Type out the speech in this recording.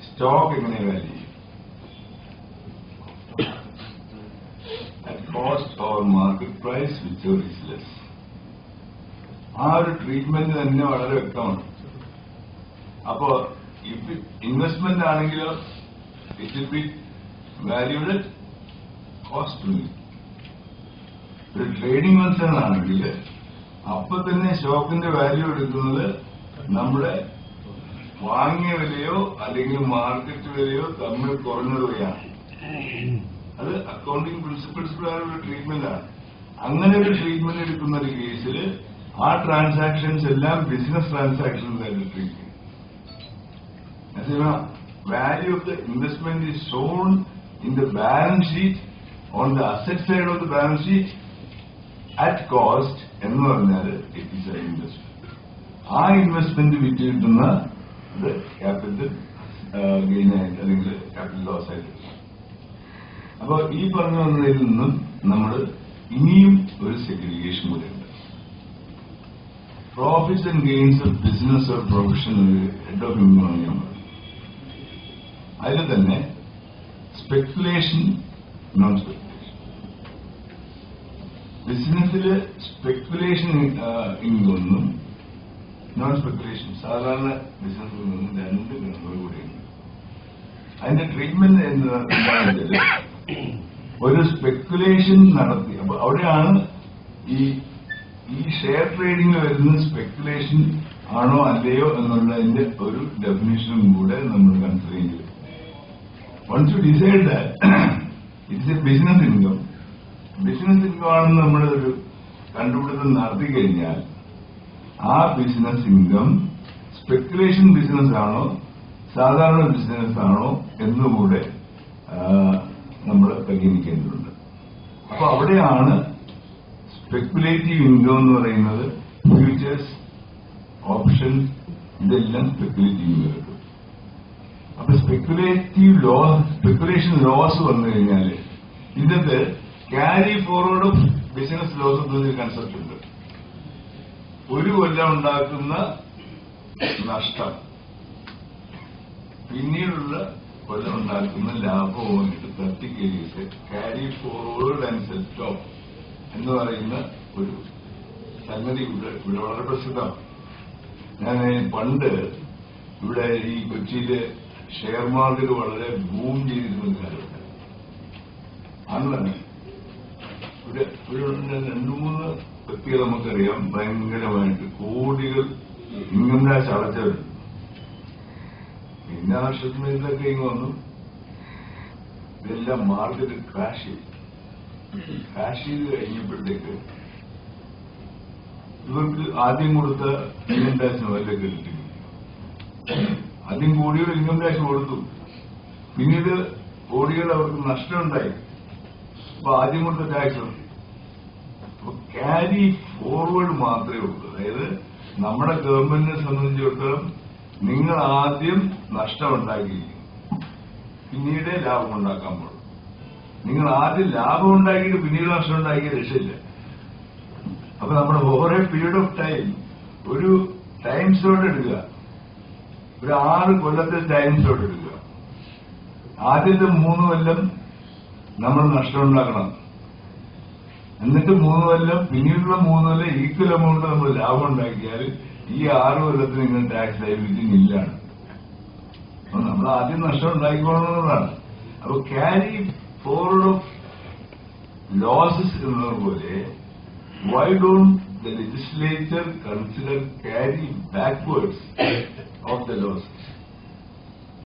stock value at cost or market price, whichever is less. Our treatment is very account. If investment it will be valued at cost only. The trading concern stock in the value നമ്മുടെ വാങ്ങിയ വിലയോ അല്ലെങ്കിൽ market വിലയോ തമ്മിൽ കുറഞ്ഞതുകയാണ്. അത് accounting principles പ്രകാരമുള്ള treatment ആണ്. അങ്ങനെ ഒരു ട്രീറ്റ്മെന്റ് എടുക്കുന്ന ഒരു കേസിൽ ആ ട്രാൻസാക്ഷൻസ് എല്ലാം ബിസിനസ് ട്രാൻസാക്ഷൻസ് ആയിട്ട് ട്രീറ്റ് ചെയ്യും. Value of the investment is shown in the balance sheet on the asset side of the balance sheet at cost എന്ന് പറഞ്ഞാൽ ഇറ്റ് ഈസ് എ ഇൻവെസ്റ്റ്മെന്റ്. ആ ഇൻവെസ്റ്റ്മെന്റ് വിറ്റ് കിട്ടുന്ന ക്യാപിറ്റൽ ഗെയിൻ ആയിട്ട് അല്ലെങ്കിൽ ക്യാപിറ്റൽ ലോസ് ആയിട്ട്. അപ്പൊ ഈ പറഞ്ഞു വന്നതിൽ നിന്നും നമ്മൾ ഇനിയും ഒരു സെഗ്രിഗേഷൻ കൂടെ ഉണ്ട്. Profits and gains of business or profession head of income ആണ് ഞാൻ പറഞ്ഞു. അതിൽ തന്നെ സ്പെക്കുലേഷൻ, നോൺ സ്പെക്കുലേഷൻ. ബിസിനസ്സില് സ്പെക്കുലേഷൻ ഇൻകമെന്നും നോൺ സ്പെക്കുലേഷൻ സാധാരണ ബിസിനസ്സിൽ നിന്നും രണ്ട് ഗണങ്ങൾ കൂടിയുണ്ട്. അതിന്റെ ട്രീറ്റ്മെന്റ് എന്താണെന്ന് ഒരു സ്പെക്കുലേഷൻ നടത്തി. അപ്പൊ അവിടെയാണ് ഈ ഷെയർ ട്രേഡിംഗ് വരുന്ന സ്പെക്കുലേഷൻ ആണോ അല്ലയോ എന്നുള്ളതിന്റെ ഒരു ഡെഫിനിഷനും കൂടെ നമ്മൾ കൺസിഡർ ചെയ്യും. Once you decide that it's a business income, business income ആണെന്ന് നമ്മൾ ഒരു കണ്ടുപിടുത്തം നടത്തി കഴിഞ്ഞാൽ ആ ബിസിനസ് ഇൻകം സ്പെക്കുലേഷൻ ബിസിനസ് ആണോ സാധാരണ ബിസിനസ് ആണോ എന്നുകൂടെ നമ്മൾ പരിഗണിക്കേണ്ടതുണ്ട്. അപ്പൊ അവിടെയാണ് സ്പെക്കുലേറ്റീവ് ഇൻകം എന്ന് പറയുന്നത്. ഫ്യൂച്ചേഴ്സ്, ഓപ്ഷൻസ്, ഇതെല്ലാം സ്പെക്കുലേറ്റീവ് ഇൻകം കിട്ടും. അപ്പൊ സ്പെക്കുലേഷൻ ലോസ് വന്നു കഴിഞ്ഞാൽ ഇതിന്റെ carry forward of business loss എന്നൊരു കൺസെപ്റ്റ് ഉണ്ട്. ഒരു കൊല്ലം ഉണ്ടാക്കുന്ന നഷ്ടം പിന്നീടുള്ള കൊല്ലം ഉണ്ടാക്കുന്ന ലാഭവുമായിട്ട് തട്ടിക്കഴിയിട്ട് carry forward and set off എന്ന് പറയുന്ന ഒരു സംഗതി ഇവിടെ വളരെ പ്രസിദ്ധമാണ്. ഞാൻ പണ്ട് ഇവിടെ ഈ കൊച്ചിയില് ഷെയർ മാർക്കറ്റ് വളരെ ബൂം ചെയ്തിരുന്ന കാലത്ത് അന്നാണ് ഇവിടെ രണ്ടു മൂന്ന് വ്യക്തികൾ നമുക്കറിയാം ഭയങ്കരമായിട്ട് കോടികൾ ഇൻകം ടാക്സ് അടച്ചവരുണ്ട്. പിന്നെ ആവശ്യത്തിനൊക്കെ ഇങ്ങ് വന്നു, ഇതെല്ലാം മാർക്കറ്റ് ക്രാഷ് ചെയ്തു. ക്രാഷ് ചെയ്ത് കഴിഞ്ഞപ്പോഴത്തേക്ക് ഇവർക്ക് ആദ്യം കൊടുത്ത ഇൻകം ടാക്സിന് വല്ല കിട്ടി. ആദ്യം കോടികൾ ഇൻകം ടാക്സ് കൊടുത്തു, പിന്നീട് കോടികൾ അവർക്ക് നഷ്ടമുണ്ടായി. അപ്പൊ ആദ്യം കൊടുത്ത ടാക്സ് ക്യാരി ഫോർവേഡ് മാത്രമേ ഉള്ളൂ. അതായത് നമ്മുടെ ഗവൺമെന്റിനെ സംബന്ധിച്ചിടത്തോളം നിങ്ങൾ ആദ്യം നഷ്ടമുണ്ടാക്കിയിരിക്കും, പിന്നീട് ലാഭം ഉണ്ടാക്കാൻ പോകും. നിങ്ങൾ ആദ്യം ലാഭം ഉണ്ടാക്കിയിട്ട് പിന്നീട് നഷ്ടം ഉണ്ടാക്കിയ രക്ഷയില്ല. അപ്പൊ നമ്മുടെ ഓരോ പീരീഡ് ഓഫ് ടൈം ഒരു ടൈം സ്ലോട്ട് എടുക്കുക, ഒരു 6 കൊല്ലത്തെ ടൈം സ്ലോട്ട് എടുക്കുക. ആദ്യത്തെ 3 കൊല്ലം നമ്മൾ നഷ്ടം ഉണ്ടാക്കണം, എന്നിട്ട് 3 കൊല്ലം പിന്നീടുള്ള 3 കൊല്ലം ഈക്വൽ എമൗണ്ട് നമ്മൾ ലാഭം ഉണ്ടാക്കിയാൽ ഈ 6 കൊല്ലത്തിന് നിങ്ങൾ ടാക്സ് ലയബിലിറ്റി നില്ലാണ്. അപ്പൊ നമ്മൾ ആദ്യം നഷ്ടം ഉണ്ടാക്കിക്കോളുന്നതാണ്. അപ്പൊ ക്യാരി ഫോർവേഡ് ഓഫ് ലോസസ് എന്നതുപോലെ why don't the legislature consider carry backwards of the losses?